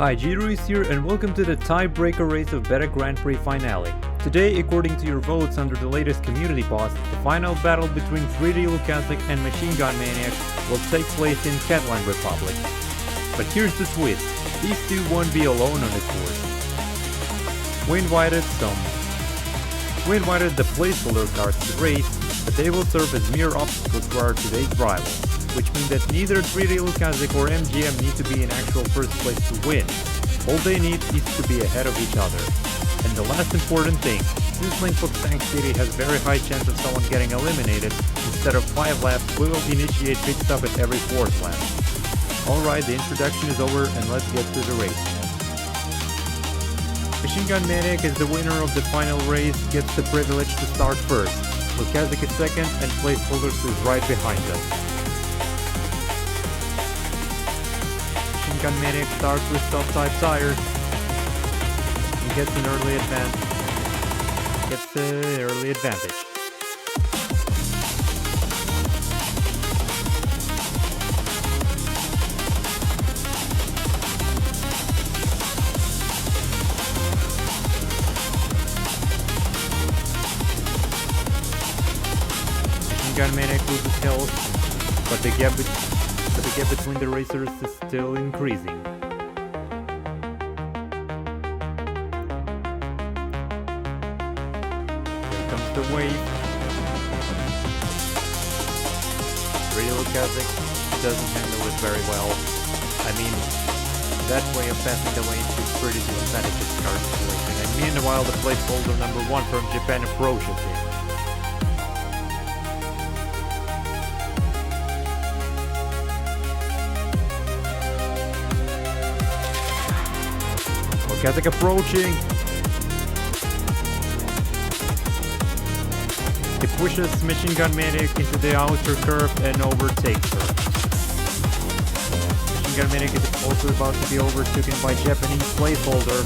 Hi, GEEDRO'S here and welcome to the tiebreaker race of Beta Grand Prix finale. Today, according to your votes under the latest community post, the final battle between 3D Loukazik and Machine Gun Maniac will take place in Catalan Republic. But here's the twist, these two won't be alone on the course. We invited the placeholder cars to the race, but they will serve as mere obstacles for our today's rivals, which means that neither 3D Loukazik or MGM need to be in actual first place to win. All they need is to be ahead of each other. And the last important thing, since Linkfox Tank City has very high chance of someone getting eliminated, instead of 5 laps, we will initiate pit stop at every 4th lap. Alright, the introduction is over and let's get to the race. Machine Gun Maniac is the winner of the final race, gets the privilege to start first. Loukazik is second and placeholders is right behind us. Machine Gun Maniac starts with soft type tires and gets an early advantage. Machine Gun Maniac loses health, but the gap between the racers is still increasing. Here comes the wave. Really, Loukazik doesn't handle it very well. I mean, that way of passing the wave is pretty disadvantageous in our situation, and meanwhile the placeholder number 1 from Japan approaches him. Loukazik approaching. He pushes Machine Gun Maniac into the outer curve and overtakes her. Machine Gun Maniac is also about to be overtaken by Japanese placeholder.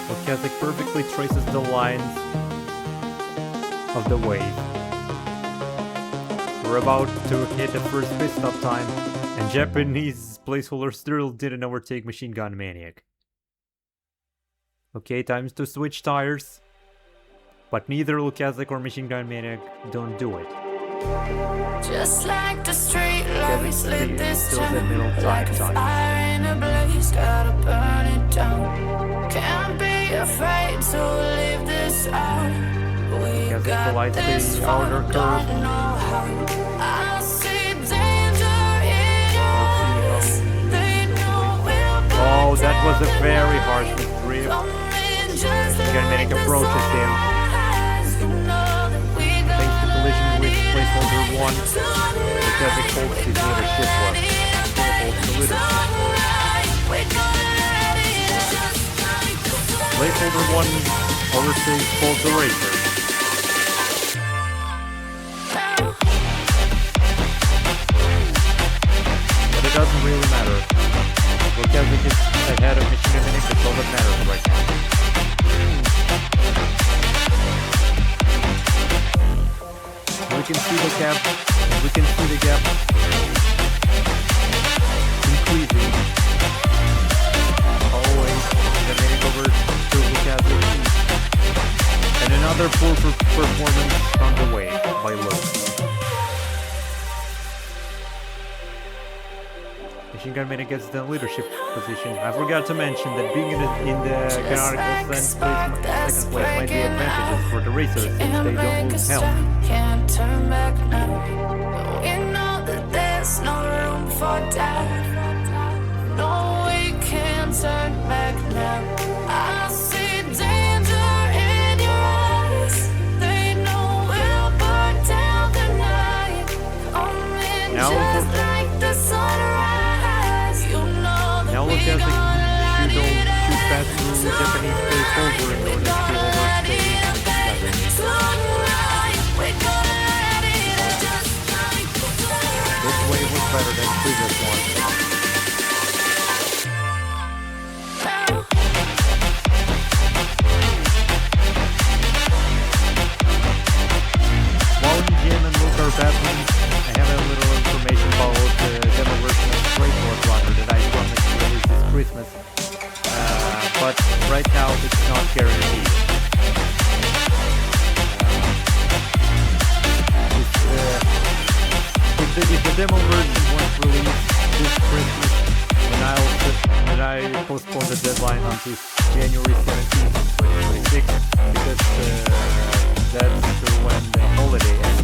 Loukazik perfectly traces the lines of the wave. We're about to hit the first pit stop time, and Japanese placeholder still didn't overtake Machine Gun Maniac. Okay, time to switch tires, but neither Loukazik or Machine Gun Maniac don't do it. Just like the street lights lit this town, like a time. fire in a blaze, gotta burn it down. Can't be afraid to leave this out. We got this far, don't know how. I see danger in your eyes. They know we'll burn down. Oh, that was a very harsh drift. Machine Gun Maniac approaches him. Thanks to collision with placeholder 1, Loukazik holds his leadership left. Holds the leadership. Placeholder 1 overtakes both the racers. But it doesn't really matter. Loukazik is ahead of Machine Gun Maniac, that's all that matters right now. We can see the gap, increasing. Always the Maniac over to Loukazik. And another poor performance on the way by Luke. Machine Gun Maniac gets the leadership position. I forgot to mention that being in the canonical sense, second place might be advantageous for the racers since they don't lose health. Can't turn back now. We know that there's no room for doubt. No, we can't turn back now. I see danger in your eyes. They know we'll burn down the night. Coming just like the sunrise. You know that now we're gonna shoot past through Japanese placeholder in order to overtake This wave was better than previous one. that means I have a little information about the demo version of Straightforward Runner that I promised to release this Christmas. But right now it's not guaranteed. If the demo version was released this Christmas, then I postpone the deadline until January 17th, 2026, because that's when the holiday ends.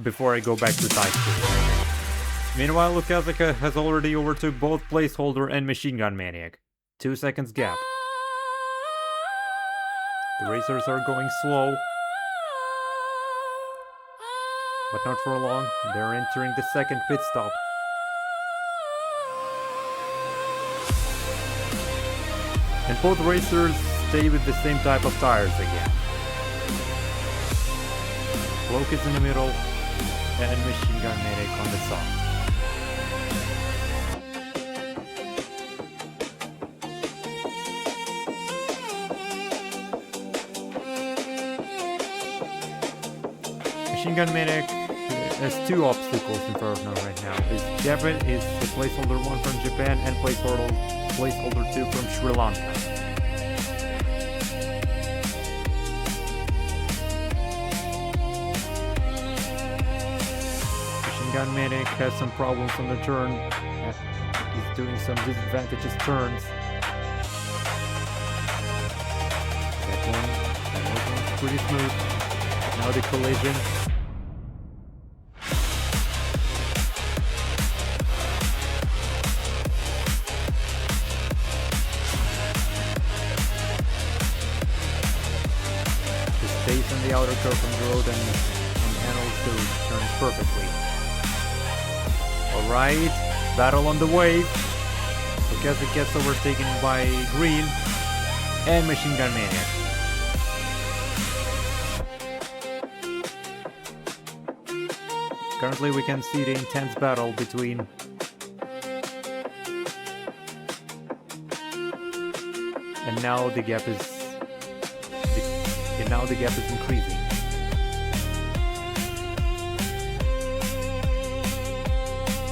Before I go back to TypeScript. Meanwhile, Loukazik has already overtook both Placeholder and Machine Gun Maniac. 2 seconds gap. The racers are going slow, but not for long. They're entering the second pit stop. And both racers stay with the same type of tires again. Bloke is in the middle, and Machine Gun Maniac on the side. Machine Gun Maniac has 2 obstacles in front of him right now. Japan is the Placeholder 1 from Japan and Placeholder 2 from Sri Lanka. Machine Gun Maniac has some problems on the turn. He's doing some disadvantageous turns. That one's pretty smooth. Now the collision. Stays on the outer curve from the road and handles the turns perfectly. Alright, battle on the way. Loukazik gets overtaken by Green and Machine Gun Maniac. Currently we can see the intense battle between and now the gap is increasing.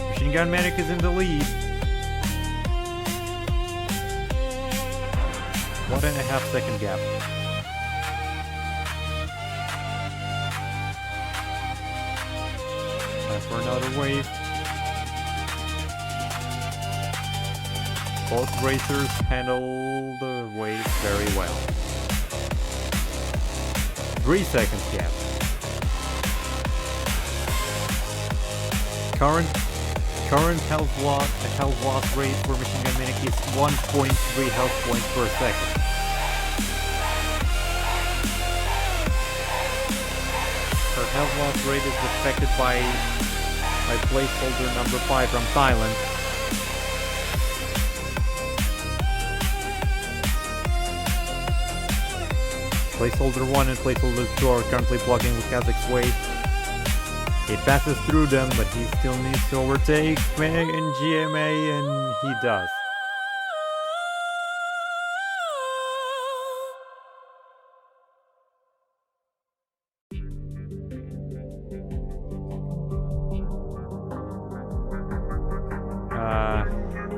Machine Gun Maniac is in the lead. 1.5 second gap. Time for another wave. Both racers handle the wave very well. 3 seconds gap. Current health loss rate for Machine Gun Maniac is 1.3 health points per second. Her health loss rate is affected by placeholder number 5 from Thailand. Placeholder 1 and placeholder 2 are currently blocking Loukazik's way. He passes through them, but he still needs to overtake Maniac and GMA, and he does.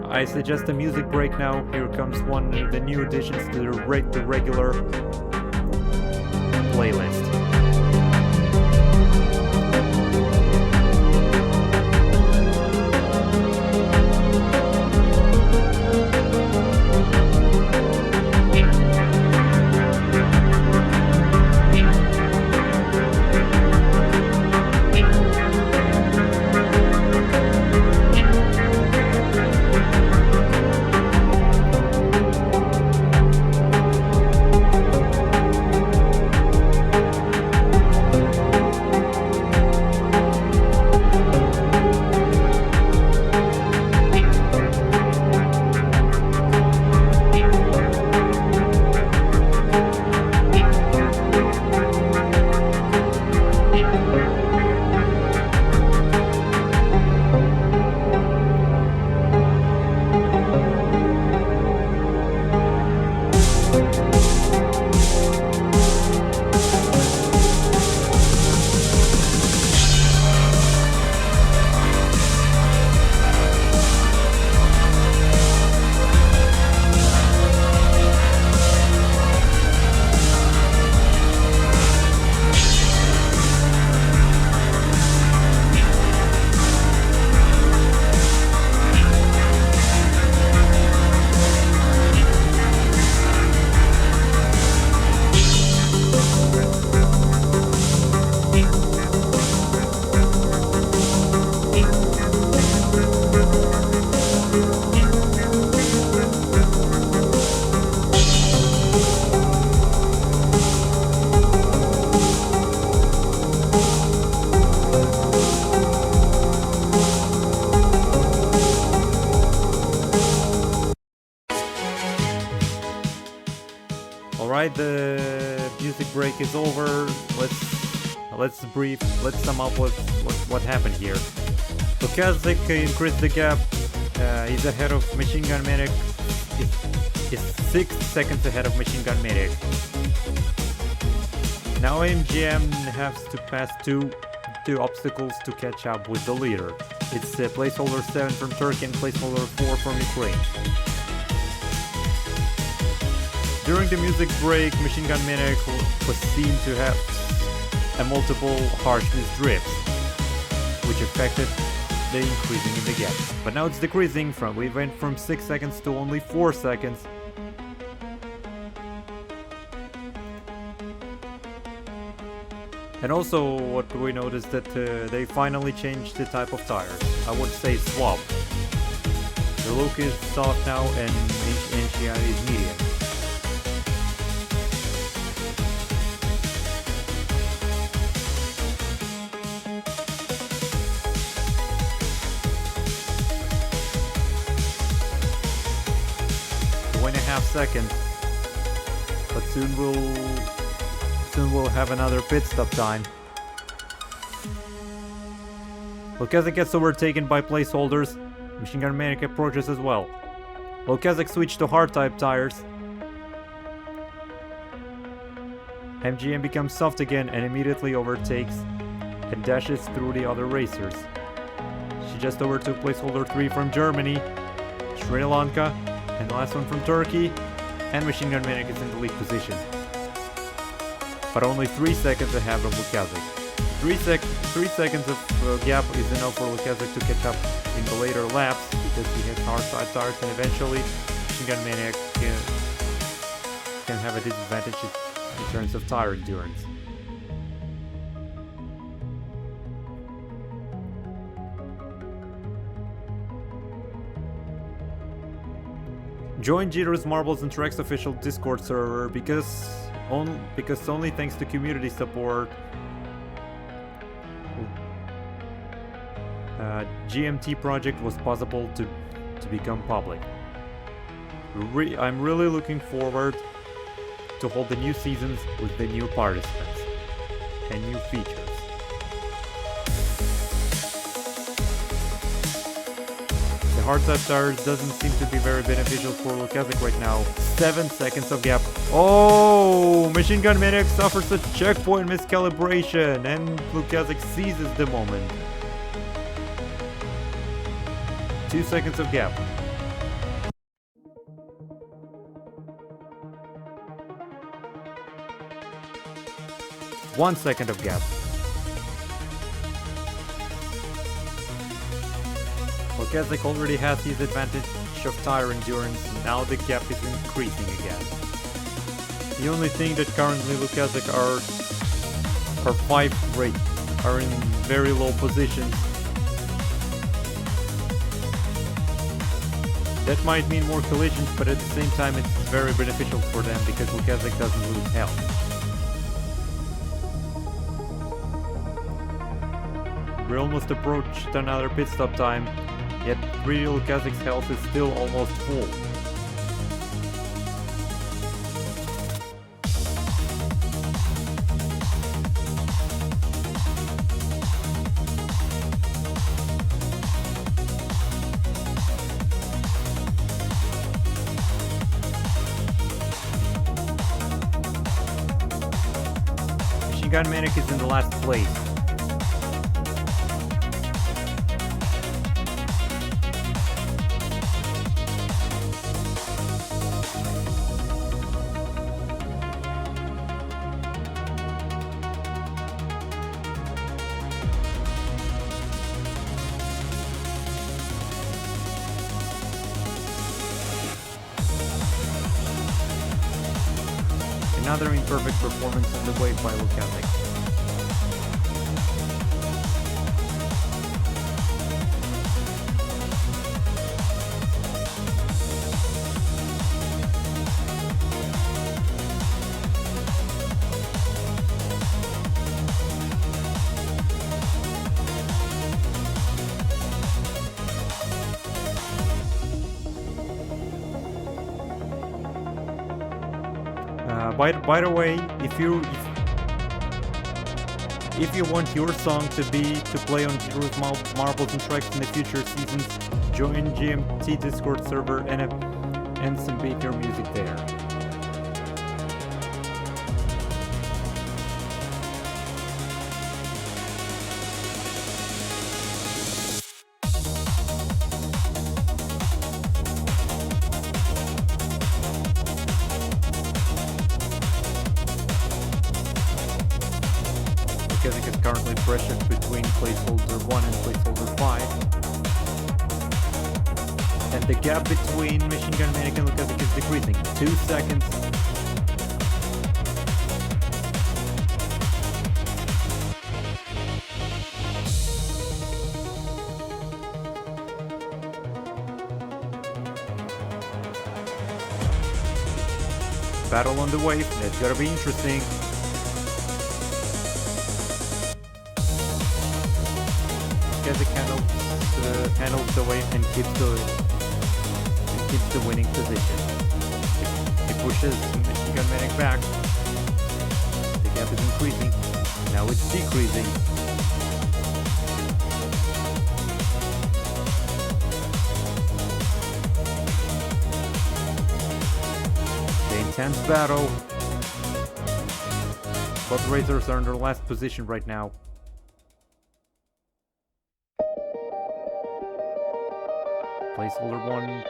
I suggest a music break now. Here comes one of the new additions to the regular playlist. Alright, the music break is over. Let's brief. Let's sum up what happened here. Loukazik increased the gap. He's ahead of Machine Gun Medic. He's 6 seconds ahead of Machine Gun Medic. Now MGM has to pass two obstacles to catch up with the leader. It's placeholder 7 from Turkey and placeholder 4 from Ukraine. During the music break, Machine Gun Medic was seen to have multiple harsh missed drifts, which affected the increasing in the gap. But now it's decreasing. We went from 6 seconds to only 4 seconds. And also what we noticed that they finally changed the type of tires. I would say swap. The look is soft now and NGI is medium. Seconds, but soon we'll have another pit stop time. Loukazik gets overtaken by placeholders. Machine Gun Medic approaches as well. Loukazik switched to hard type tires. MGM becomes soft again and immediately overtakes and dashes through the other racers. She just overtook placeholder 3 from Germany, Sri Lanka, and the last one from Turkey, and Machine Gun Medic is in the lead position. But only 3 seconds ahead of Loukazik. 3 seconds of gap is enough for Loukazik to catch up in the later laps because he has hard side tires and eventually Machine Gun Medic can have a disadvantage in terms of tire endurance. Join GEEDRO'S Marbles and Tracks official Discord server because only thanks to community support GMT project was possible to become public. I'm really looking forward to hold the new seasons with the new participants and new features. The hard type tires doesn't seem to be very beneficial for Loukazik right now. 7 seconds of gap. Oh, Machine Gun Medic suffers a checkpoint miscalibration and Loukazik seizes the moment. 2 seconds of gap. 1 second of gap. Loukazik already has his advantage of tire endurance, now the gap is increasing again. The only thing that currently Loukazik are 5 rate are in very low positions. That might mean more collisions, but at the same time it's very beneficial for them because Loukazik doesn't lose health. We almost approached another pit stop time. Yet real Loukazik's health is still almost full. Machine Gun Medic is in the last place. Another imperfect performance on the way by Loukazik. By the way, if you want your song to play on GEEDRO'S Marbles and Tracks in the future seasons, join GMT Discord server and submit your music there. Loukazik is currently pressured between placeholder 1 and placeholder 5. And the gap between Machine Gun Manic and Loukazik is decreasing. 2 seconds. Battle on the wave, that's gonna be interesting. Loukazik handles the wave and keeps the winning position. He pushes Machine Gun Manic back. The gap is increasing. Now it's decreasing. The intense battle. Both racers are in their last position right now. Placeholder 1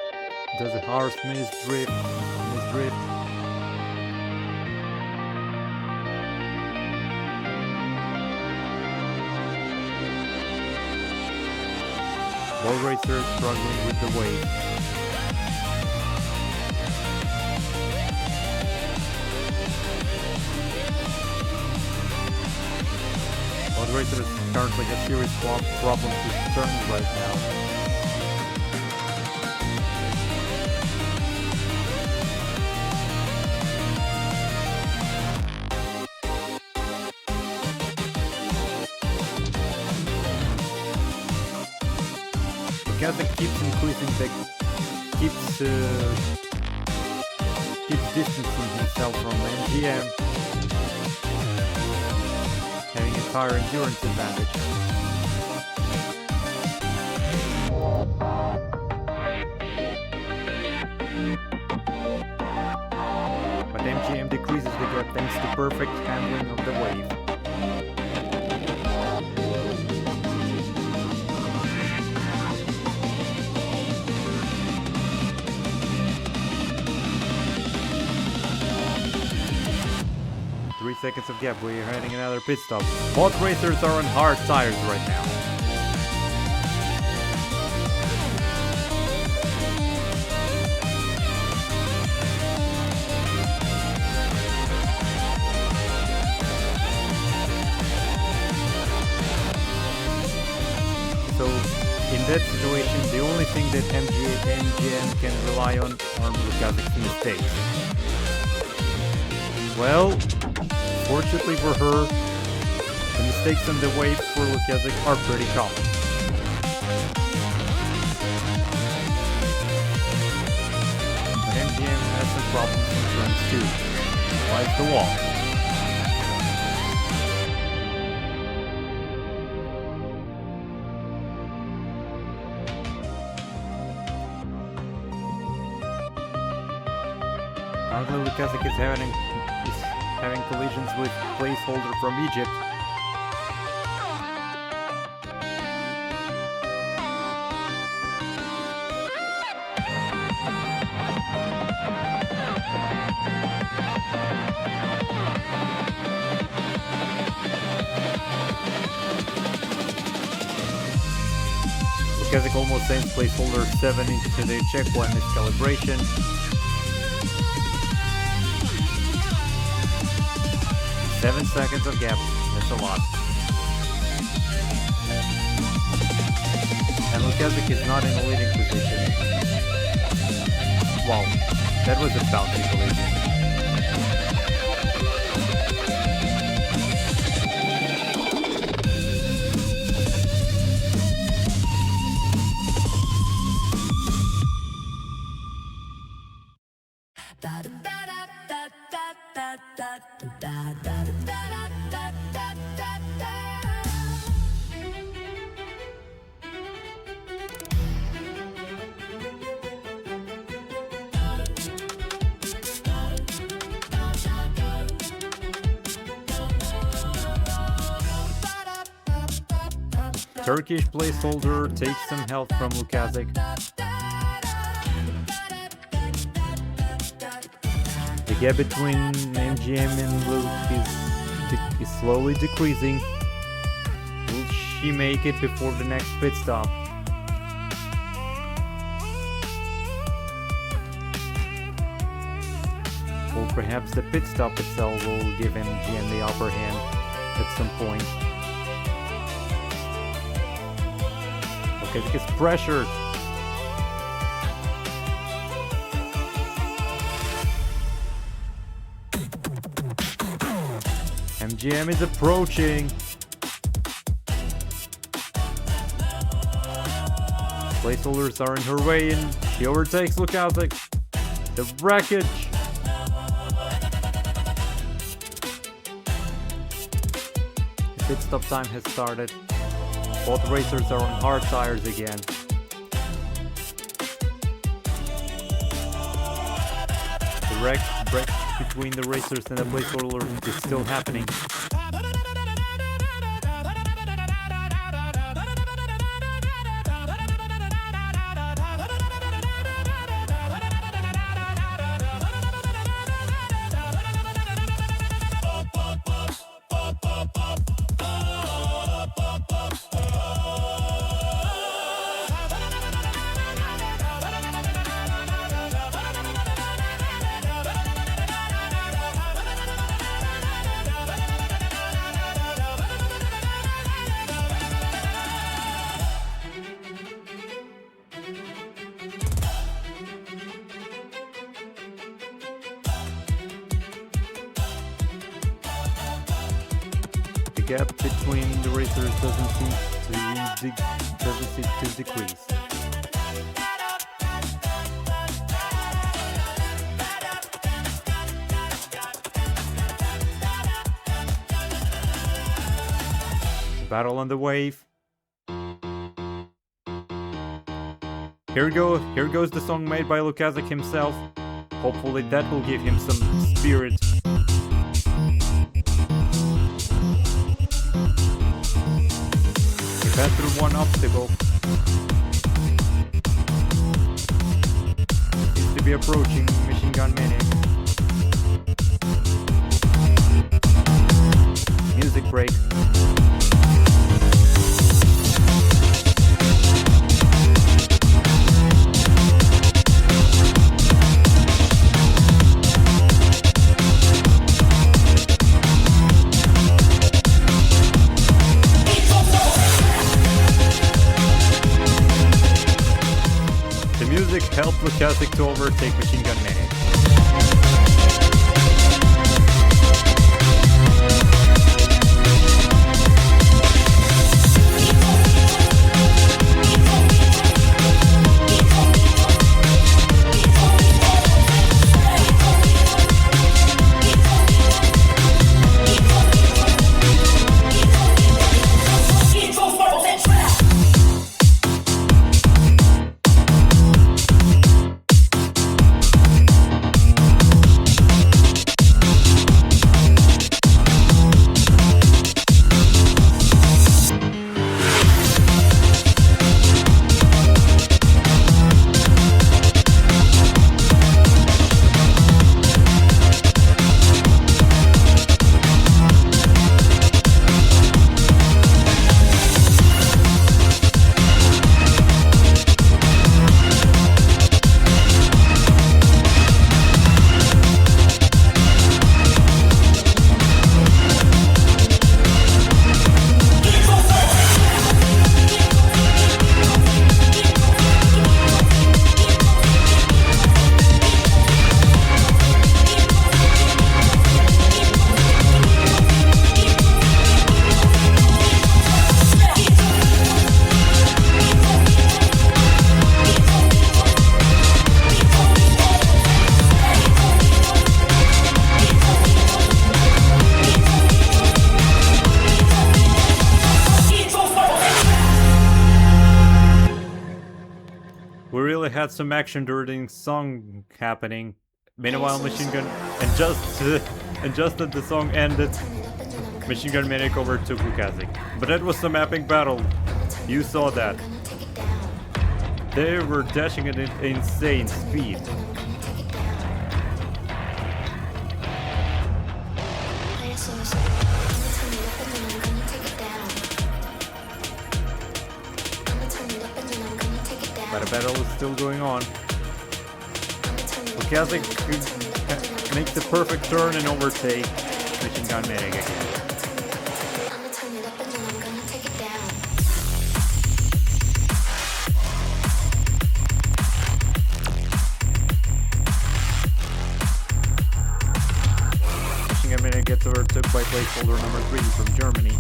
does a harsh drift. Both racers struggling with the wave. Both racers currently have serious problems with turns right now. Loukazik keeps increasing keeps distancing himself from MGM, having a tire endurance advantage. But MGM decreases the gap thanks to perfect handling of the wave. 3 seconds of gap, we're heading another pit stop. Both racers are on hard tires right now. So, in that situation, the only thing that MGM can rely on are Loukazik's mistakes. Well, fortunately for her, the mistakes on the wave for Loukazik are pretty common. But MGM has some problems in turns too, like the wall. Currently, Loukazik is having collisions with placeholder from Egypt. Loukazik almost sends placeholder 7 into the checkpoint miscalibration. 7 seconds of gap, that's a lot. And Loukazik is not in a leading position. Wow, that was a bouncy collision. Turkish placeholder takes some help from Loukazik. The gap between MGM and Luke is slowly decreasing. Will she make it before the next pit stop? Or perhaps the pit stop itself will give MGM the upper hand at some point. Loukazik is pressured. MGM is approaching. Placeholders are in her way and she overtakes Loukazik. The wreckage. The pit stop time has started. Both racers are on hard tires again. The wreck between the racers and the placeholder is still happening. The gap between the racers doesn't seem to decrease. Battle on the wave. Here goes the song made by Loukazik himself. Hopefully that will give him some spirit. He passed through one obstacle. Seems to be approaching Machine Gun Maniac. Music break. The music helped Loukazik to overtake Machine Gun Maniac. had some action during song happening. Meanwhile, Machine Gun and just as the song ended, Machine Gun Maniac overtook Loukazik. But that was some epic battle. You saw that. They were dashing at an insane speed. But the battle is still going on. Loukazik makes the perfect turn and overtake Machine Gun Maniac again. Machine Gun Maniac gets overtook by placeholder number 3 from Germany.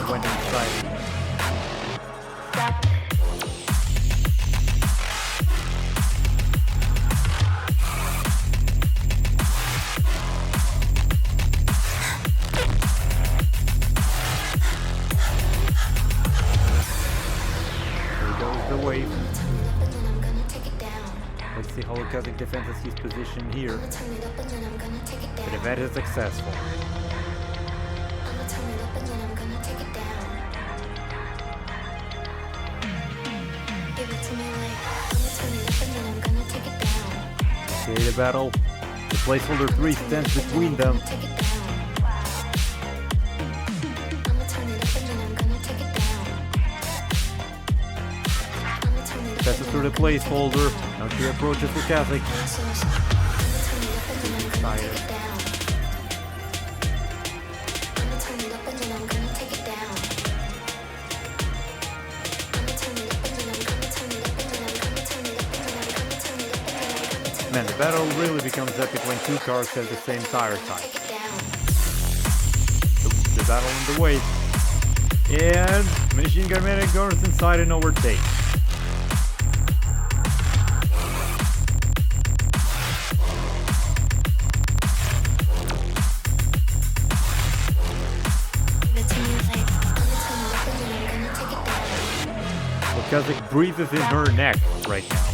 Went inside. There goes the wave. Let's see how Loukazik defends his position here. The event is successful. Okay, the battle. The placeholder 3 stands between them. Passes through the placeholder. Now she approaches Loukazik. Man, the battle really becomes epic when two cars have the same tire type. The battle on the way. And Machine Gun Maniac goes inside and overtakes. Loukazik breathes in her neck right now.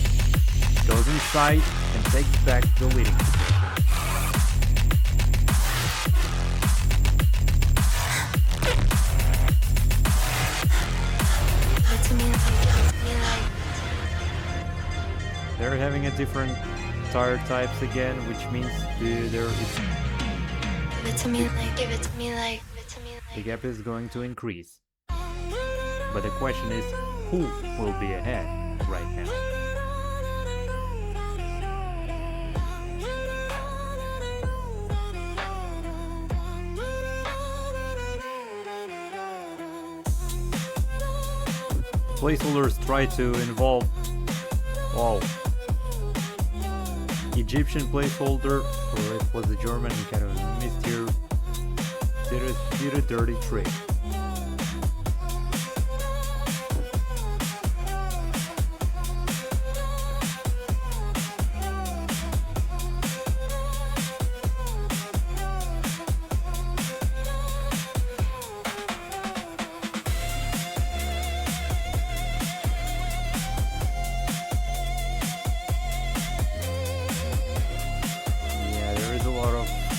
Goes inside and takes back the leading position. They're having a different tire types again, which means the gap is going to increase. But the question is, who will be ahead right now? Placeholders try to involve Egyptian placeholder, or it was a German, kind of missed here, did a dirty trick.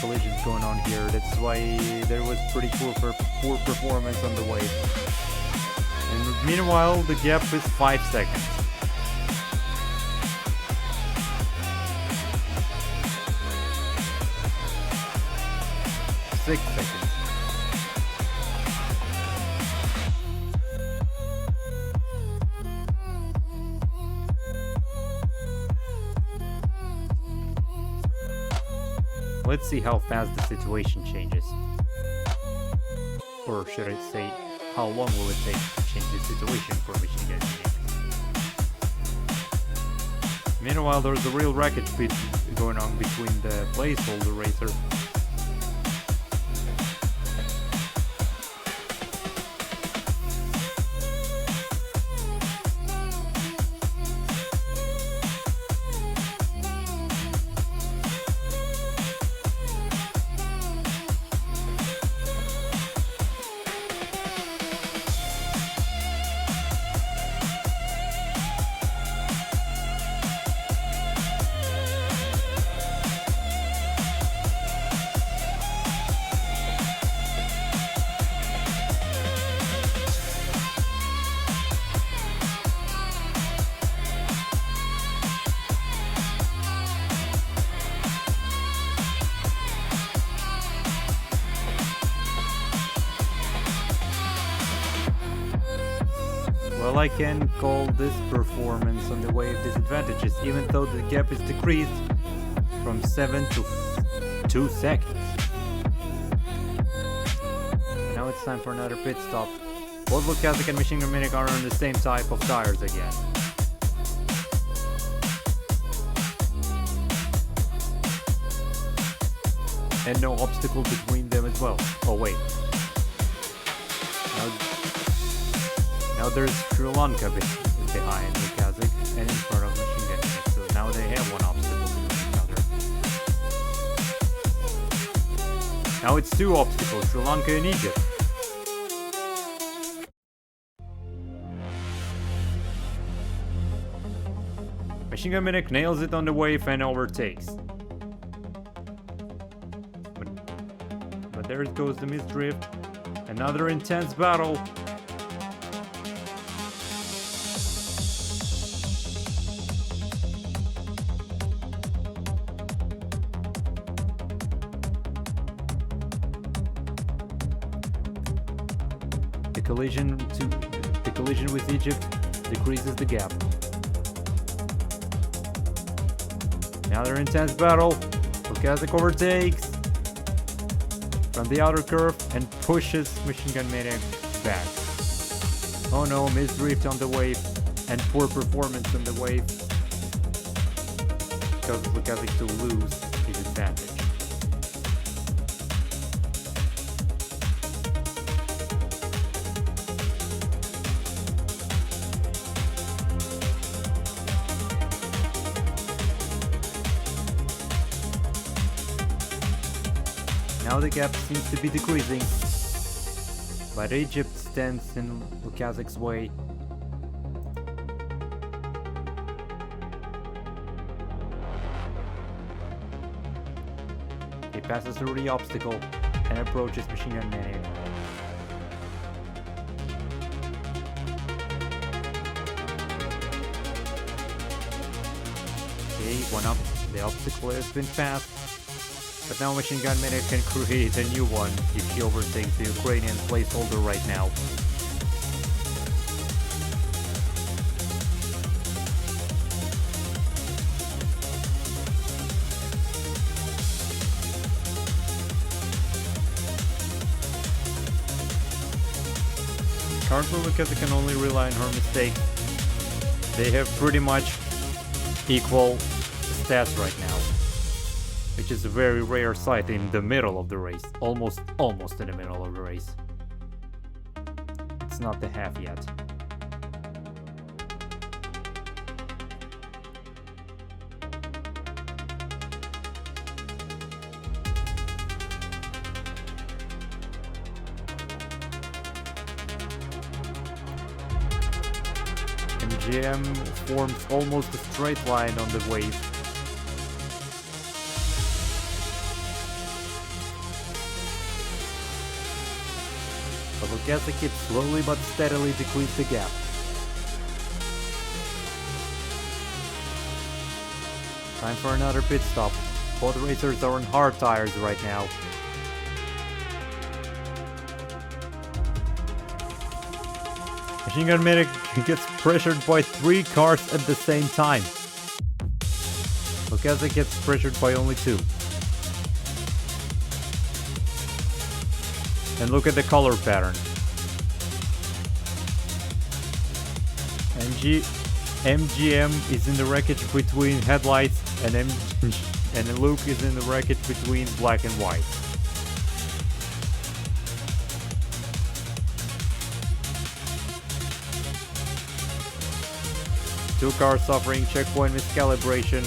Collisions going on here. That's why there was pretty poor performance on the wave. And meanwhile, the gap is 5 seconds. 6 seconds. Let's see how fast the situation changes. Or should I say, how long will it take to change the situation for Machine Gun Maniac? Meanwhile, there's a real racket speed going on between the placeholder racer. Well, I can call this performance on the wave disadvantages, even though the gap is decreased from 7 to 2 seconds. And now it's time for another pit stop. Both Loukazik and Machine Gun Medic are on the same type of tires again. And no obstacle between them as well. Oh wait. Now there's Sri Lanka behind Loukazik and in front of Machine Gun Medic. So now they have one obstacle between each other. Now it's two obstacles, Sri Lanka and Egypt. Machine Gun Medic nails it on the wave and overtakes. But there goes the misdrift. Another intense battle. The collision with Egypt decreases the gap. Another intense battle. Loukazik overtakes from the outer curve and pushes Machine Gun Medic back. Oh no, misdrift on the wave and poor performance on the wave causes Loukazik to lose his advantage. Now the gap seems to be decreasing, but Egypt stands in Loukazik's way. He passes through the obstacle and approaches Machine Gun Medic. Okay, one up. The obstacle has been passed. But now Machine Gun Medic can create a new one if he overtakes the Ukrainian placeholder right now. Currently Loukazik can only rely on her mistake. They have pretty much equal stats right now, which is a very rare sight in the middle of the race. Almost in the middle of the race. It's not the half yet. MGM forms almost a straight line on the wave. But Loukazik keeps slowly but steadily decrease the gap. Time for another pit stop. Both racers are on hard tires right now. Machine Gun Medic gets pressured by 3 cars at the same time. Loukazik gets pressured by only 2. And look at the color pattern. MGM is in the wreckage between headlights and Luke is in the wreckage between black and white. Two cars suffering checkpoint miscalibration.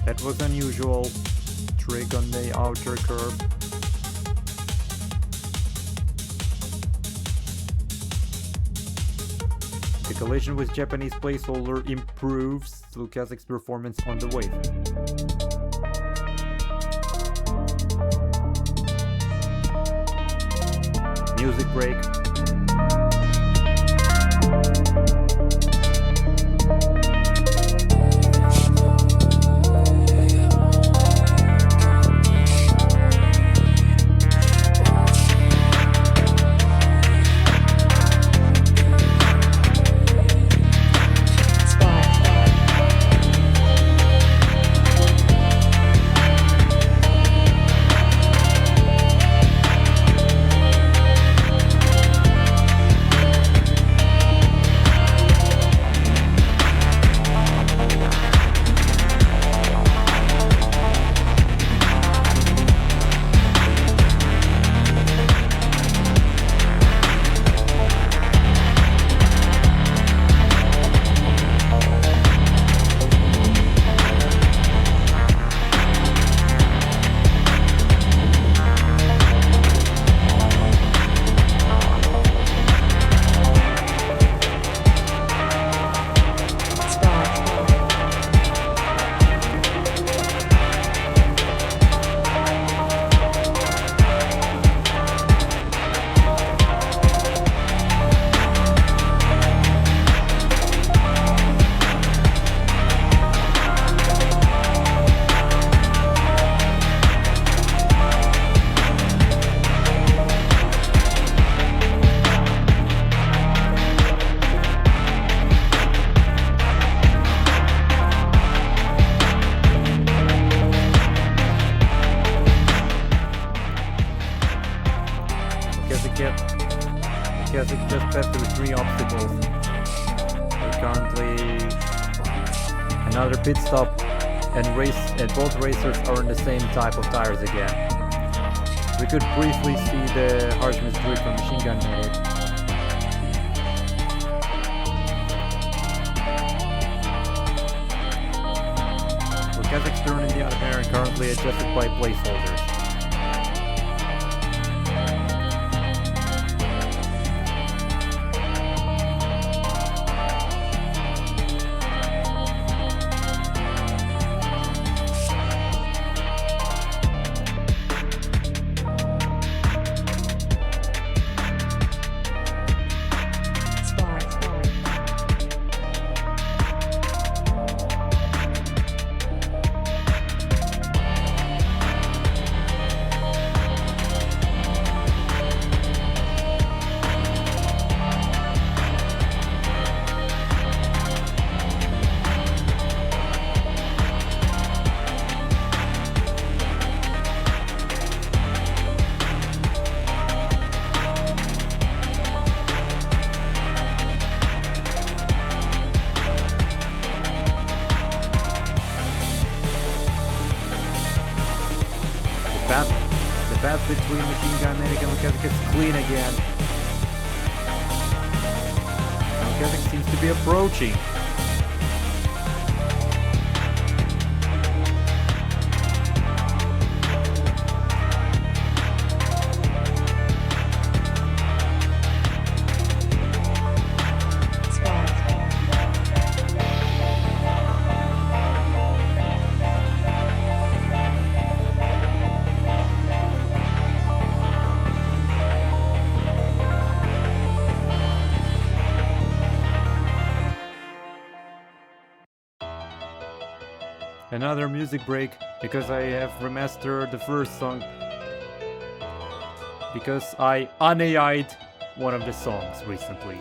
That was unusual. Trick on the outer curve. The collision with Japanese placeholder improves Loukazik's performance on the wave. Music break. Loukazik just passed through 3 obstacles. We're currently another pit stop, and both racers are on the same type of tires again. We could briefly see the harshness drift from Machine Gun Medic. Loukazik's turn in the other hand currently adjusted by placeholders. The path between Machine Gun Medic and Loukazik is clean again. Loukazik seems to be approaching. Another music break because I have remastered the first song because I unAI'd one of the songs recently.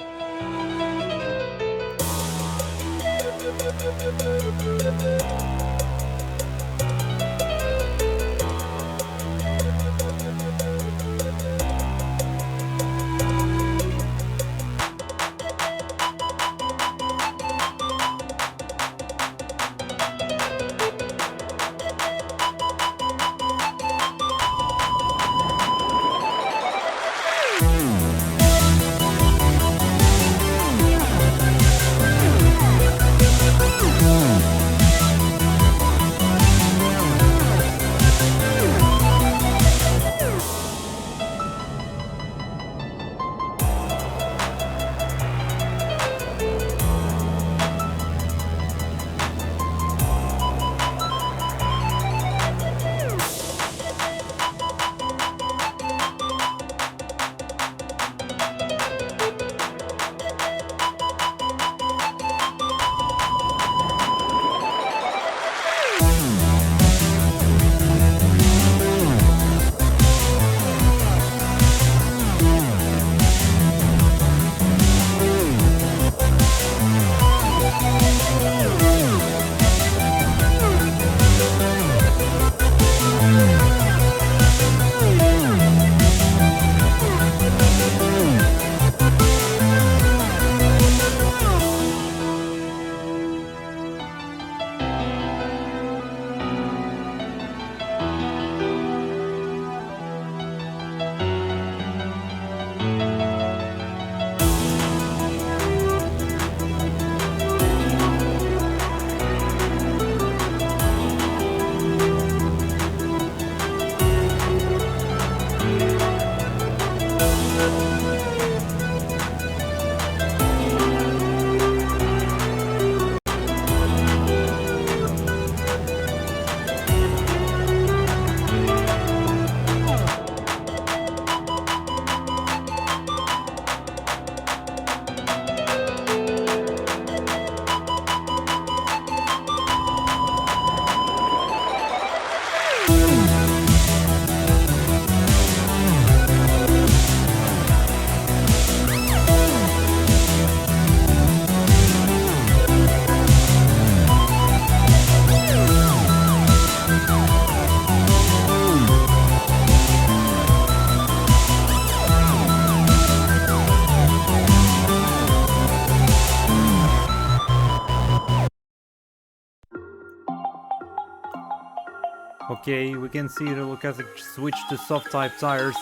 Okay, we can see the Loukazik switch to soft type tires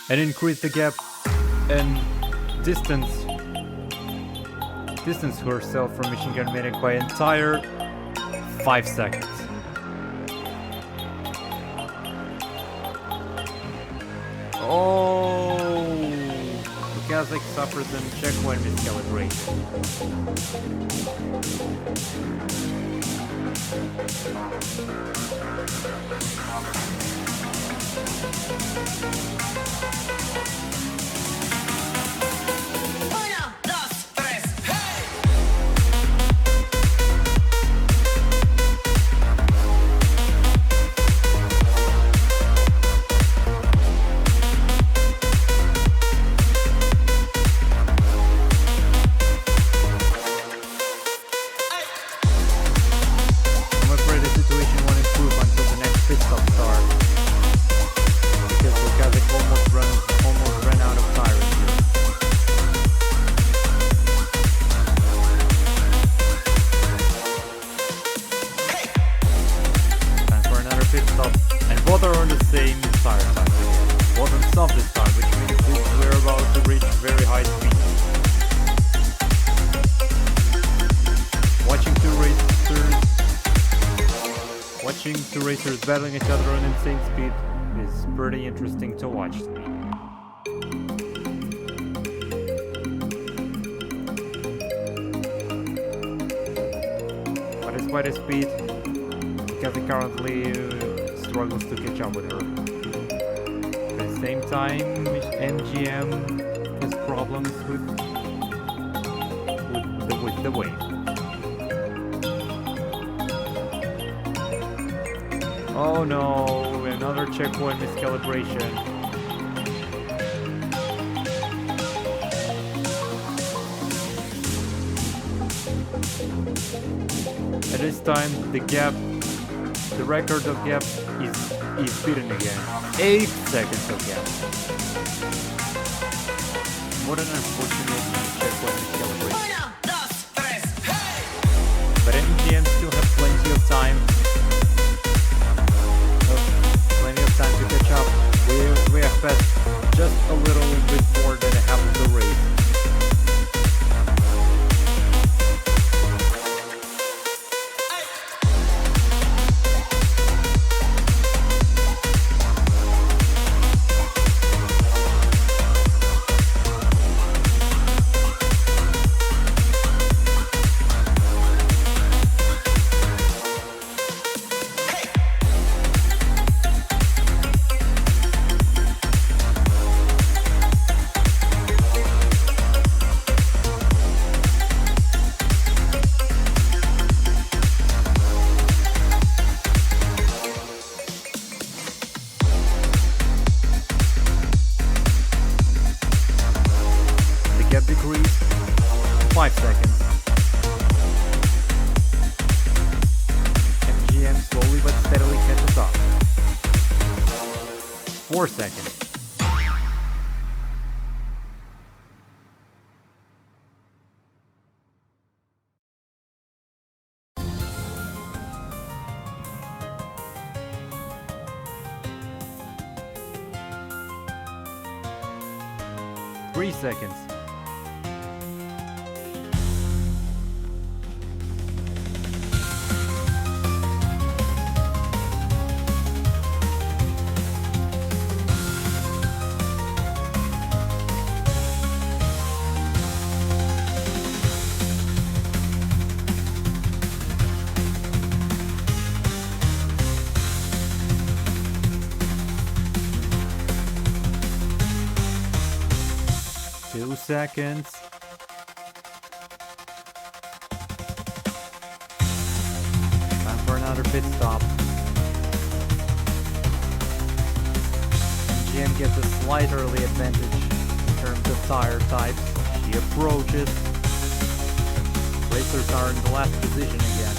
and increase the gap and distance herself from Machine Gun Maniac by an entire 5 seconds. Oh, Loukazik suffers a checkpoint miscalibration. Watching two racers battling each other on insane speed is pretty interesting to watch. But despite his speed, Loukazik currently struggles to catch up with her. At the same time, MGM has problems with the wave. Oh no, another checkpoint miscalibration. At this time, the record of gap is beaten again. 8 seconds of gap. What an unfortunate checkpoint miscalibration. But MGM still have plenty of time. Time to catch up. We have passed just a little bit more than half of the race. Gap decrease, 5 seconds. MGM slowly but steadily catches up. 4 seconds. Three seconds. 2 seconds. Time for another pit stop. MGM gets a slight early advantage in terms of tire types. She approaches. Racers are in the last position again.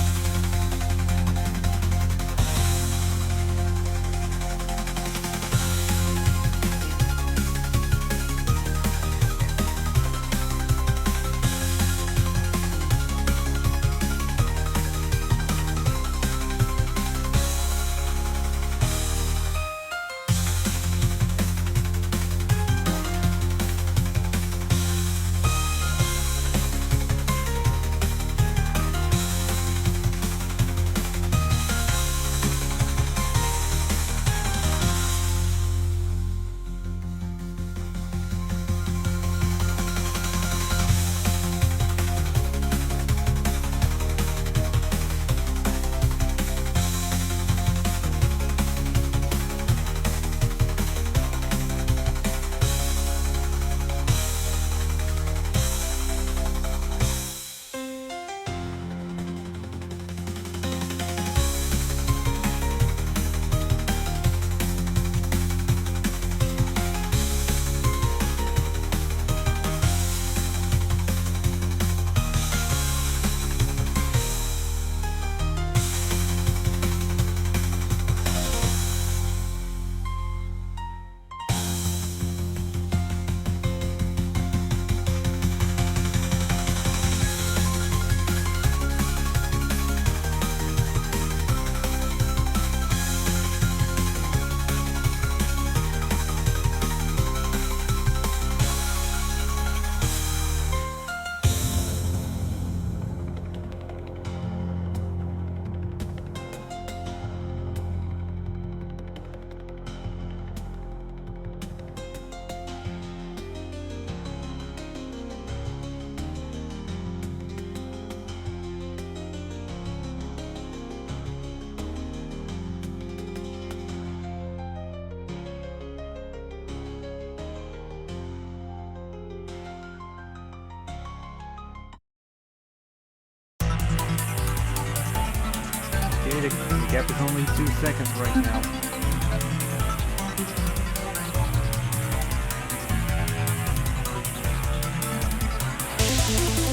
Okay, the gap is only 2 seconds right now.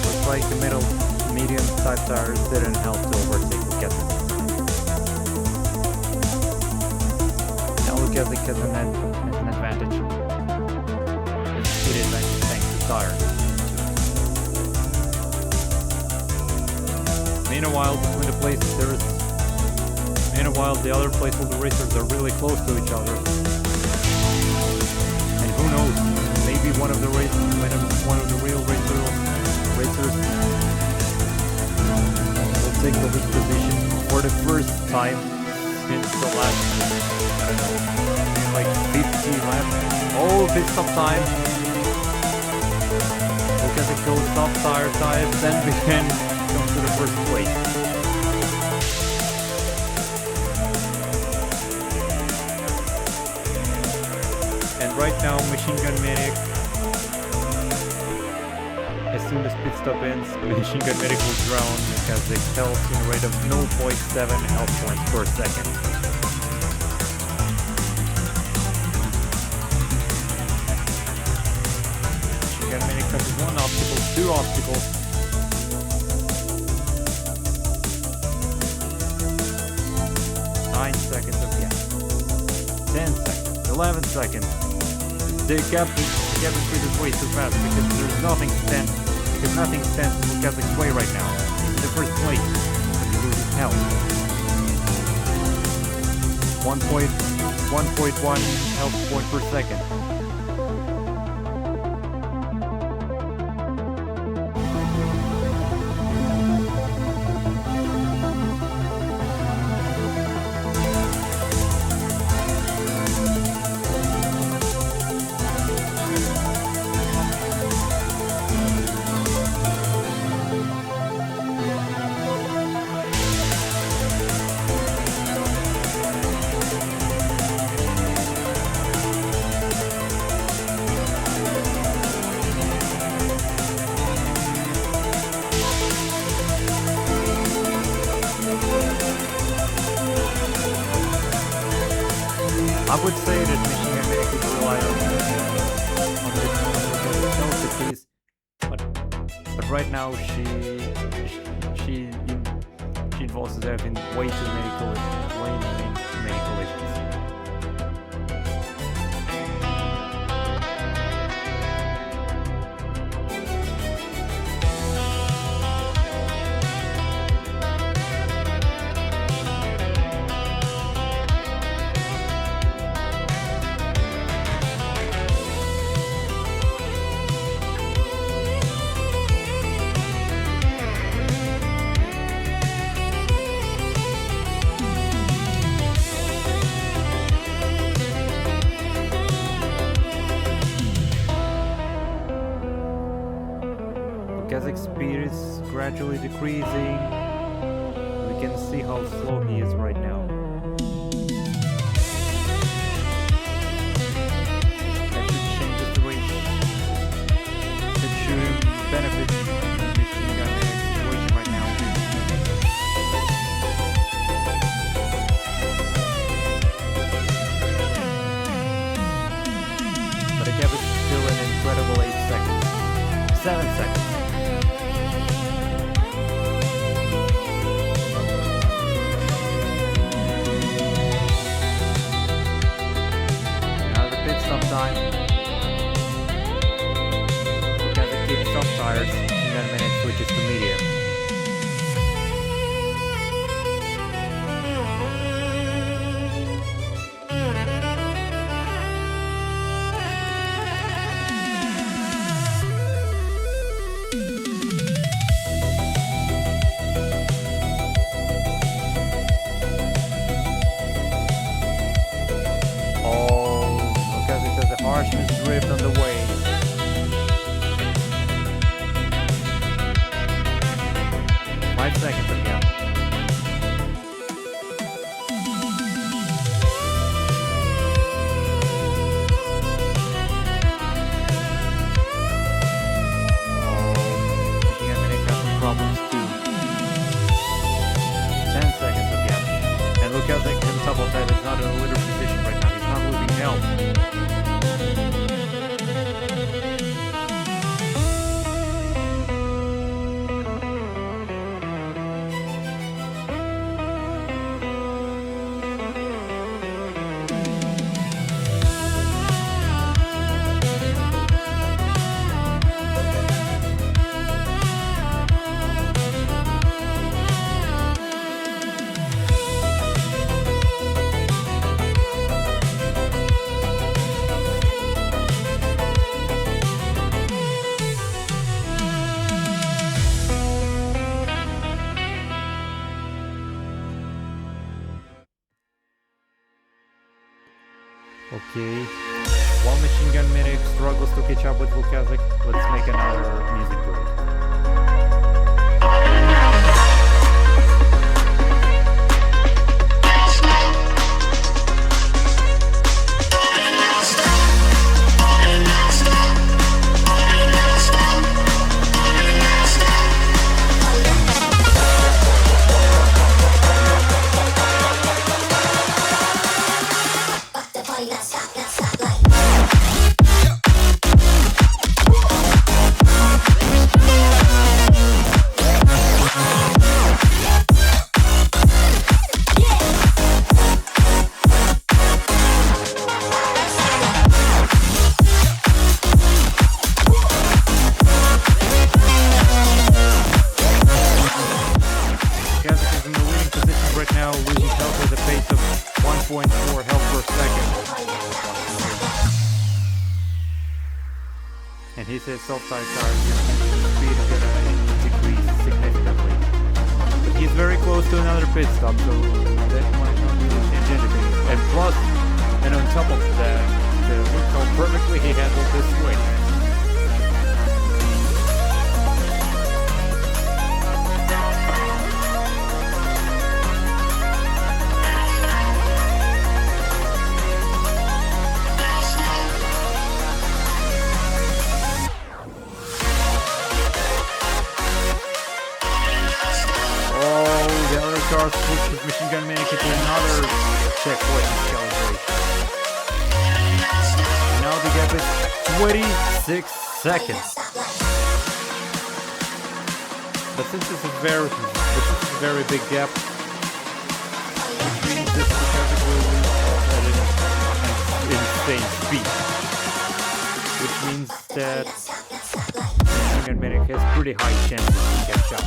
Looks like the medium type tires didn't help to overtake Loukazik. Now Loukazik has an advantage. It's speed advantage thanks to tires. Meanwhile, between the places the other placeholder racers are really close to each other. And who knows, maybe one of the real racers will take the lead position for the first time since the last, I don't know, like 50 laps. Oh, pit stop time. Loukazik goes top tire types and then comes to the first place. And right now, Machine Gun Medic, as soon as pit stop ends, Machine Gun Medic will drown because it health in a rate of 0.7 health points per second. Machine Gun Medic touches one obstacle, two obstacles. 9 seconds of gap. 10 seconds. 11 seconds. The gap increases way too fast because nothing stands in Loukazik's way right now. He's in the first place, but he loses health. 1.1 health point per second. I would say that Machine Gun Medic could rely on the but right now she involves herself in way too many collisions. Loukazik's speed is gradually decreasing. We can see how slow he is right now. That should change the situation. That should benefit the Machine Gun Medic situation right now. But the gap is still an incredible 8 seconds. 7 seconds. Okay. While Machine Gun Medic struggles to catch up with Loukazik, let's make another music break. And he says self-tied tires, your speed is gonna decrease significantly. But he's very close to another pit stop, so that might not really change anything. And plus, and on top of that, look how perfectly he handled this swing. Cars push with Machine Gun Manic into another checkpoint calibration. And now the gap is 26 seconds. But since it's a very big gap, which means this Loukazik will lose at an insane speed. Which means that Machine Gun Manic has pretty high chances to catch up.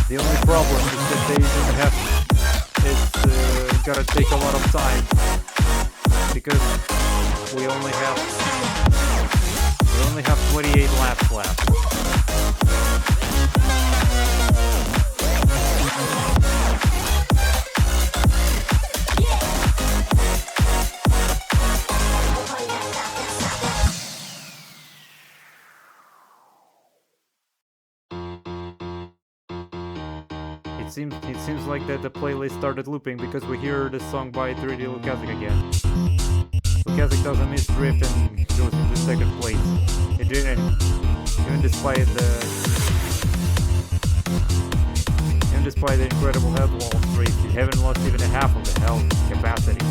The only problem is that they don't have, it's gotta take a lot of time, because we only have 28 laps left. It seems like that the playlist started looping because we hear the song by 3D Loukazik again. Loukazik does a missed drift and goes into second place. It didn't, even despite the incredible head wall race, you haven't lost even a half of the health capacity.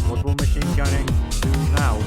What will Machine Gunning do now?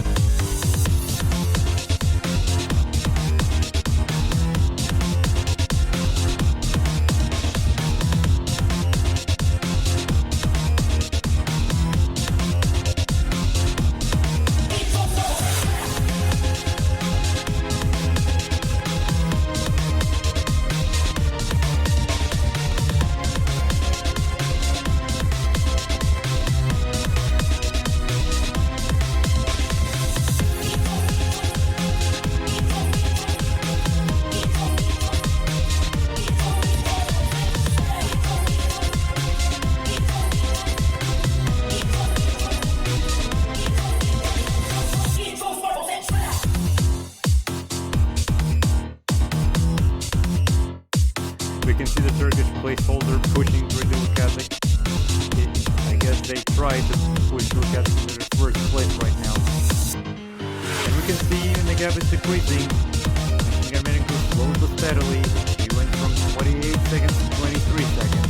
We can see the Turkish placeholder pushing through the Loukazik. I guess they tried to push Loukazik into the first place right now. And we can see even the gap is decreasing. Machine Gun Manic slowly but steadily. He went from 28 seconds to 23 seconds.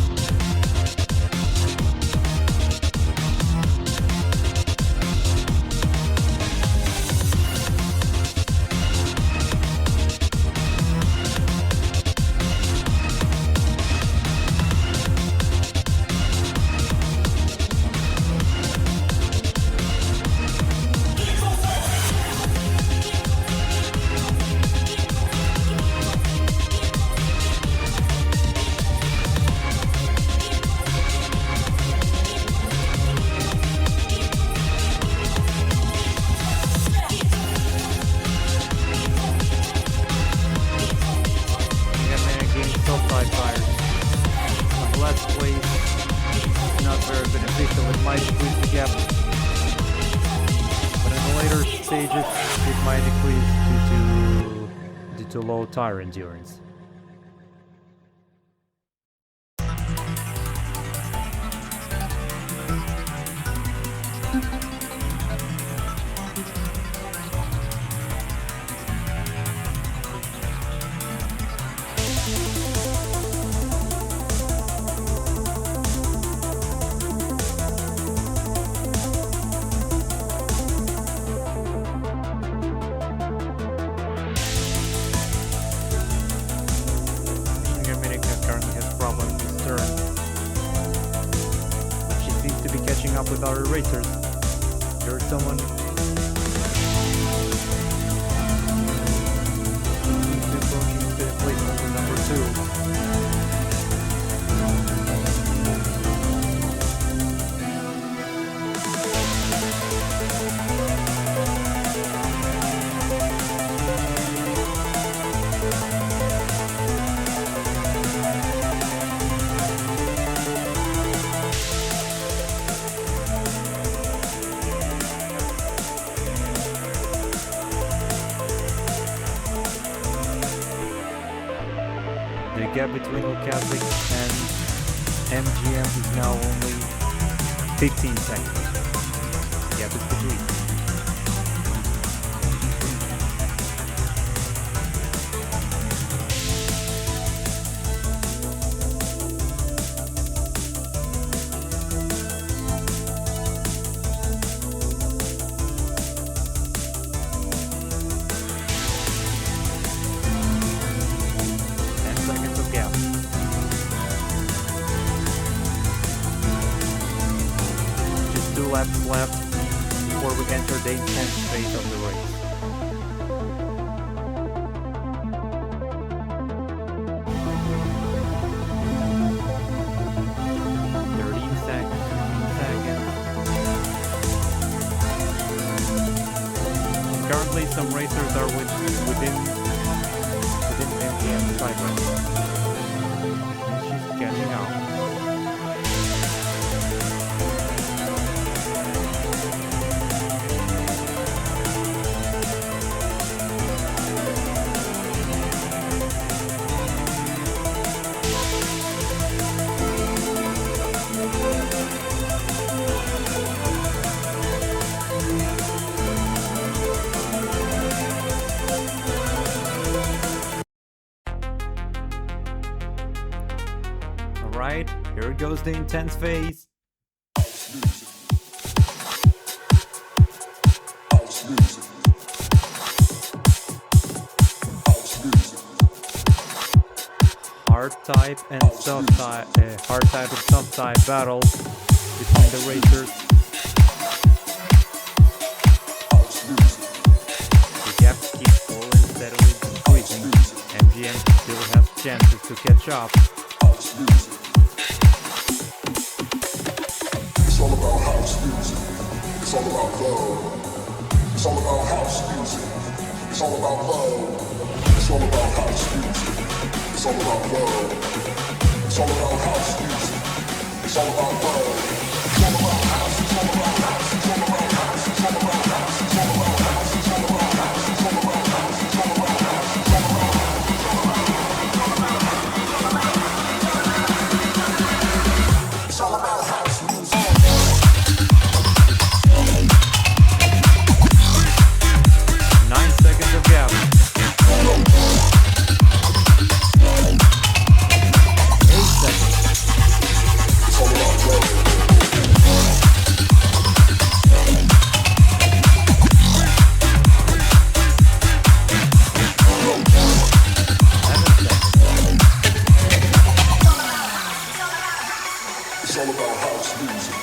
very beneficial. It might increase the gap, but in the later stages, it might decrease due to low tire endurance. Up with our racers. There's someone approaching the place number 2. The gap between Loukazik and MGM is now only 15 seconds. The gap is between. Just 2 laps left before we enter the intense phase of the race. Currently, some racers are within MGM side range. And she's catching up. Alright, here goes the intense phase. Hard type and soft type, hard type and soft type battle between the racers. The gap keeps falling steadily decreasing. MGM still has chances to catch up. It's all about house music. It's all about love. It's all about house music. It's all about love. It's all about house music. It's all about love. It's all about house music. It's all about love. It's all about house. It's all about house. It's all about house. It's all about house. It's all about house. It's all about house. It's all about house. It's all about house. It's all about house. It's all about house music. 9 seconds of gap. 8 seconds. It's all about love. 11 seconds. It's all about house music.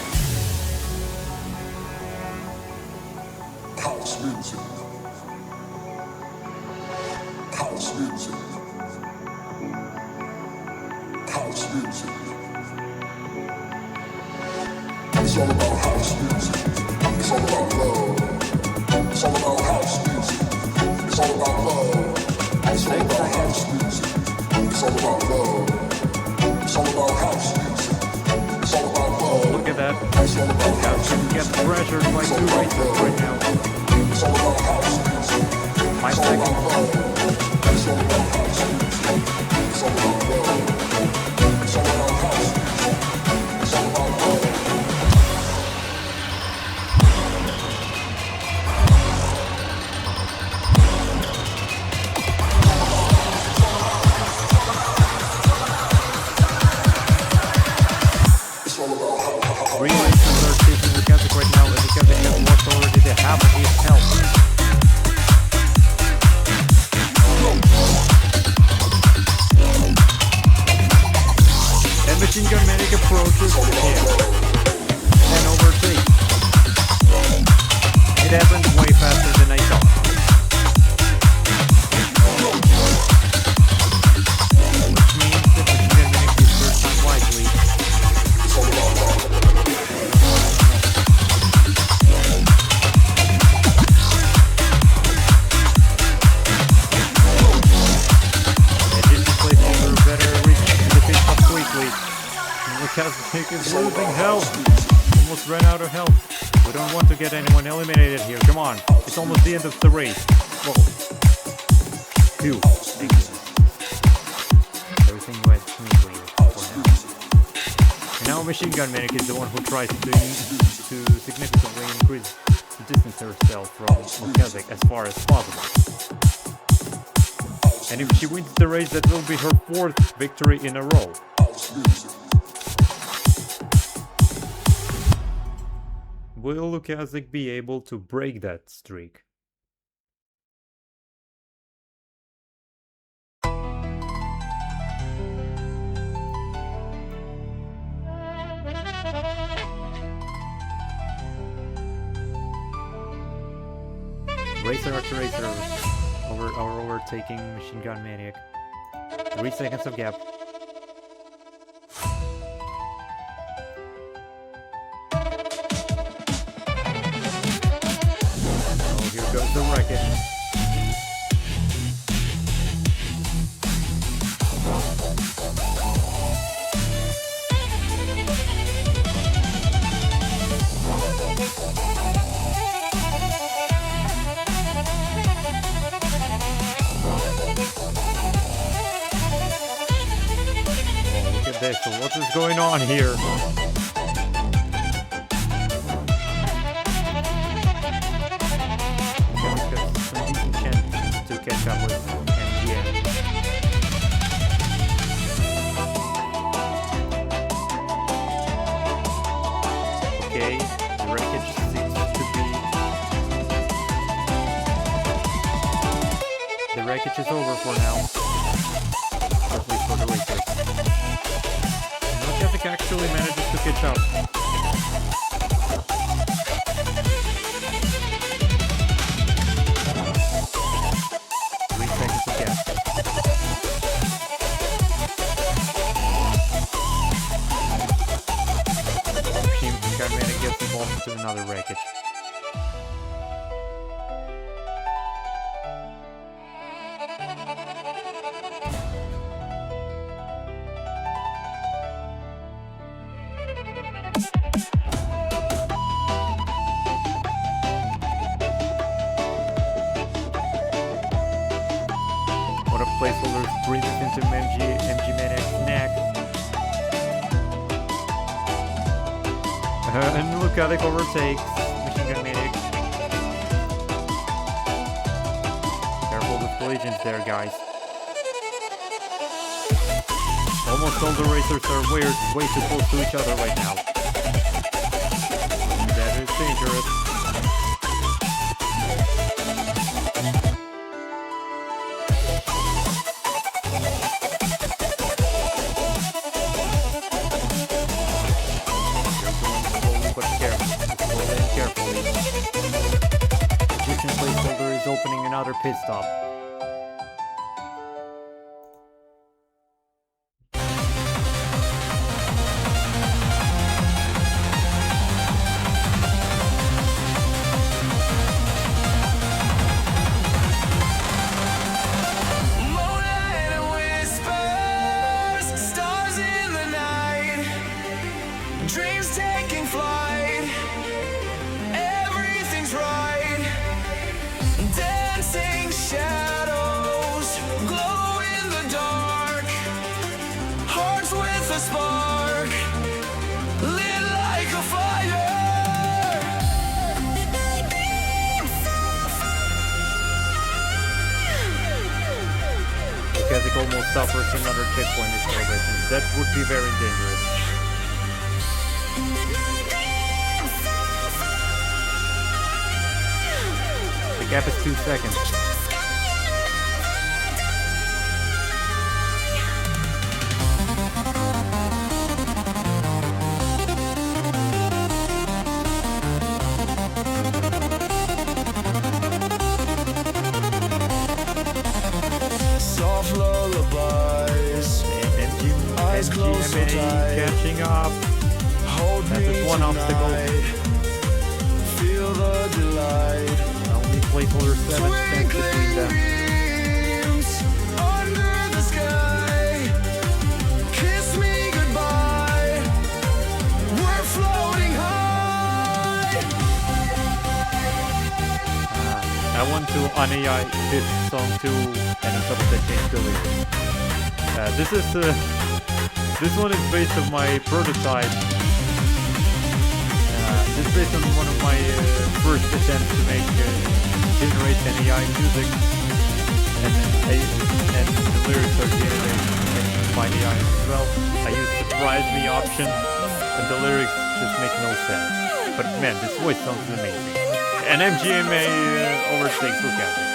House music. House music. House music. It's all about house music. It's all about love. It's all about house music. It's all about love. It's all about house music. It's all about love. It's all about house music. It's all about love. Look at Loukazik is losing health. Almost ran out of health. We don't want to get anyone eliminated here. Come on. It's almost the end of the race. Whoa. 2. Everything went smoothly for now. And now Machine Gun Manic is the one who tries to significantly increase the distance herself from Loukazik as far as possible. And if she wins the race, that will be her 4th victory in a row. Will Loukazik be able to break that streak? Racer after racer overtaking Machine Gun Maniac. 3 seconds of gap. Oh, here goes the wreckage. So what is going on here? We've got some decent chance to catch up with MGM. Okay, the wreckage seems to be... The wreckage is over for now. At least for the racers. Loukazik actually manages to catch up. Three seconds of gap. Machine Gun Maniac gets involved into another wreckage. Placeholders breathes into MG Maniac's neck. And Loukazik overtakes Machine Gun Maniac. Careful with collisions there, guys. Almost all the racers are way too close to each other right now. That is dangerous. Placeholder is opening another pit stop. Dreams taking flight, everything's right. Dancing shadows glow in the dark. Hearts with a spark, lit like a fire. Loukazik almost suffers another checkpoint installation. That would be very dangerous. The gap is 2 seconds. Soft lullabies, eyes closed so tight. Catching up. That's just one obstacle. Feel the delight. Only placeholder 7 stands between them. Dreams under the sky. Kiss me goodbye. an AI fifth song too, and on top of that change the lyrics. This one is based on my prototype. This is based on one of my first attempts to make generate an AI music, and the lyrics are generated by AI as well. I used the surprise me option, and the lyrics just make no sense. But man, this voice sounds amazing. And MGMA overtakes Loukazik.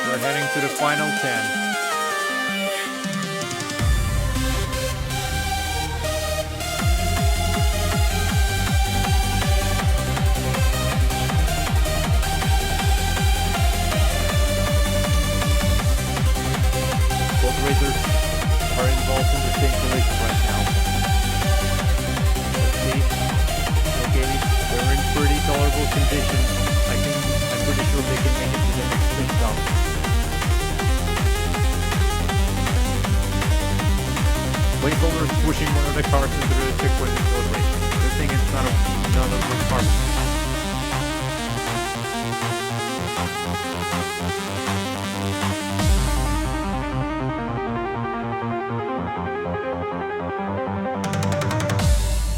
We're heading to the final 10. Both racers are involved in the same collision right now. Let's see. Okay, they're in pretty tolerable conditions. I'm pretty sure they can make it to the next pit stop. Placeholders pushing one of the cars into the checkpoint acceleration. Good thing it's none of those cars.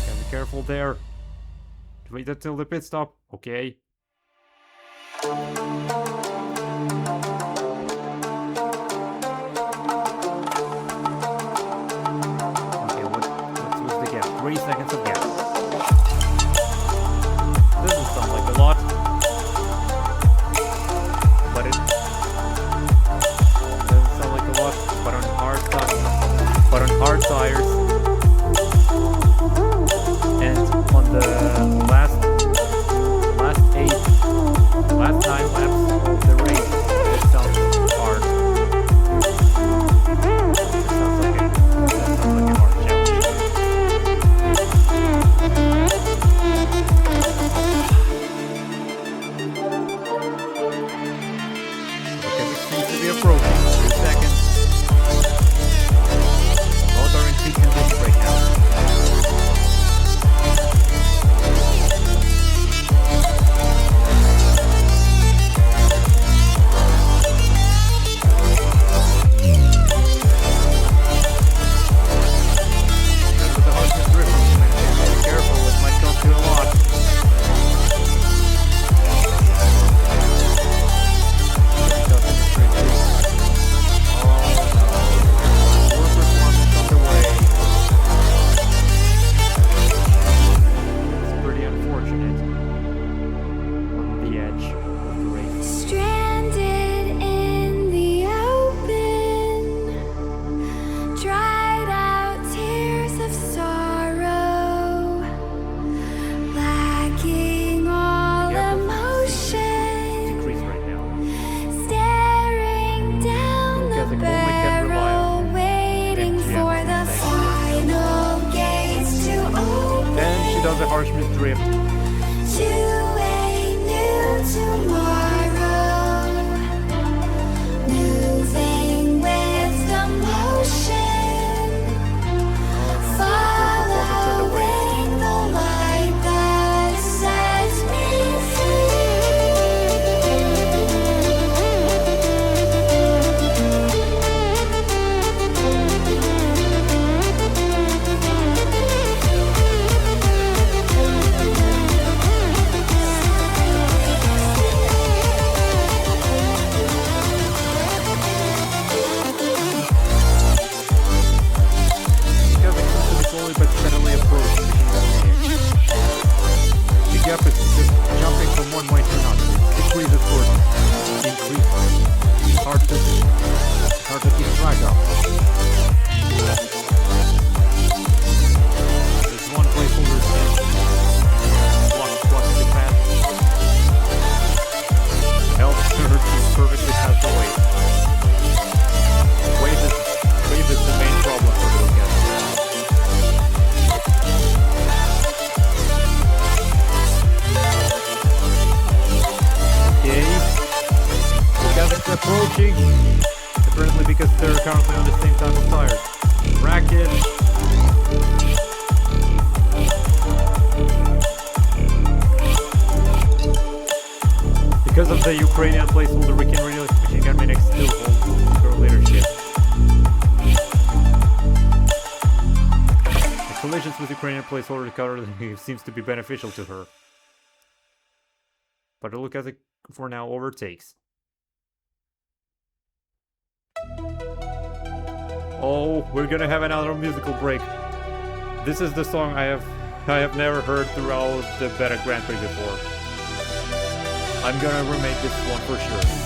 Gotta be careful there. Wait until the pit stop. Okay. What's the gap? 3 seconds of gap. Doesn't sound like a lot, but it doesn't sound like a lot. But on hard tires, and on the last 9 laps of the race, it sounds hard. That sounds like a hard challenge. Okay, it seems to be approaching. 2 seconds. Both are in peak condition right now. Does a harsh mid-drift. To a new tomorrow, moving with the motion, following the light that sets me but steadily approaching the gap is just jumping from one way to another. It decreases further. Increases. It's hard to keep track of. There's one placeholder block the path. Helps her to perfectly pass the way. Wave is the main problem for the Loukazik. Loukazik's approaching, apparently because they're currently on the same type of tires. Bracket, the Ukrainian placeholder, we can really Machine Gun Maniac still hold her leadership. The collisions with Ukrainian placeholder currently seems to be beneficial to her. But Loukazik for now overtakes. Oh, we're gonna have another musical break. This is the song I have never heard throughout the Beta Grand Prix before. I'm gonna remake this one for sure.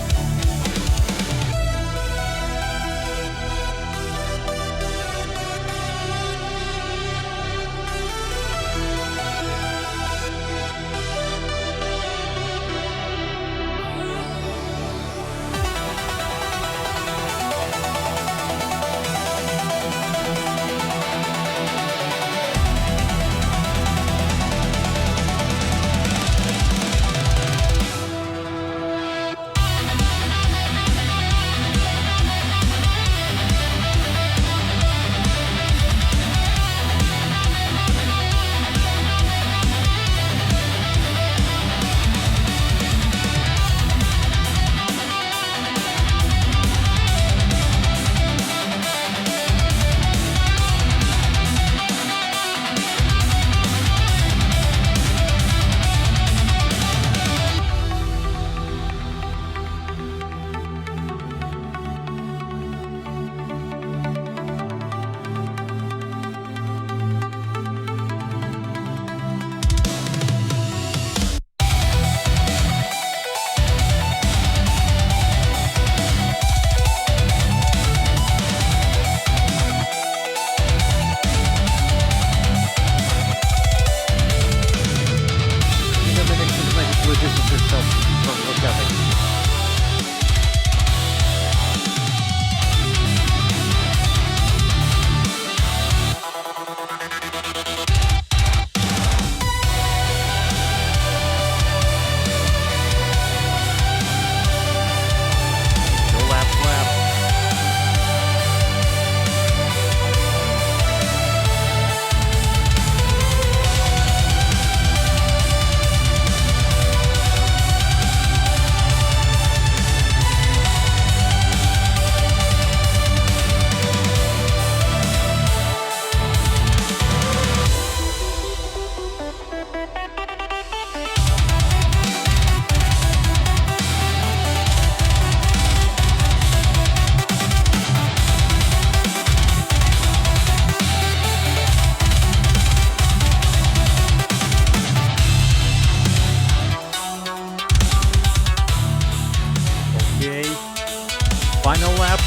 Final lap,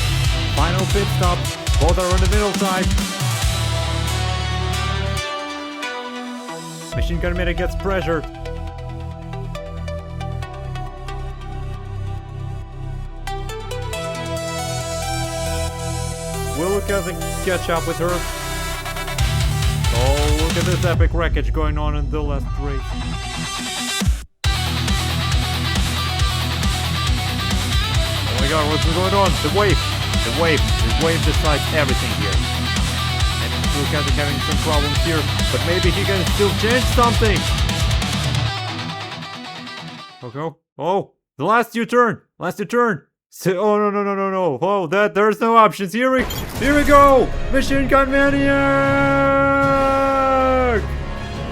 final pit stop. Both are on the middle side. Machine Gun Maniac gets pressured. Will Loukazik catch up with her? Oh, look at this epic wreckage going on in the last race. Oh my god, what's going on? The wave decides everything here. And Loukazik having some problems here, but maybe he can still change something. Okay. Oh, the last U-turn. So, oh no. Oh, there's no options. Here we go. Machine Gun Maniac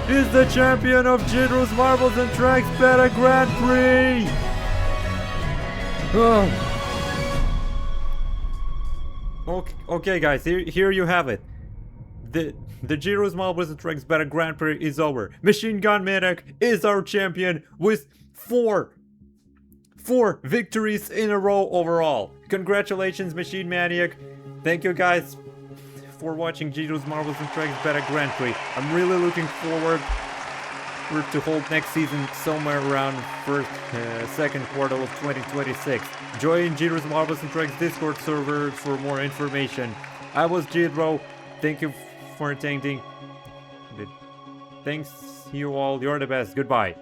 is the champion of GEEDRO'S Marbles and Tracks Beta Grand Prix. Oh. Okay, guys, here you have it. The GEEDRO'S Marbles and Tracks Beta Grand Prix is over. Machine Gun Maniac is our champion with four victories in a row overall. Congratulations, Machine Maniac. Thank you guys for watching GEEDRO'S Marbles and Tracks Beta Grand Prix. I'm really looking forward to hold next season somewhere around second quarter of 2026. Join GEEDRO'S Marbles and Tracks Discord server for more information. I was GEEDRO. Thank you for attending. Thanks you all. You're the best. Goodbye.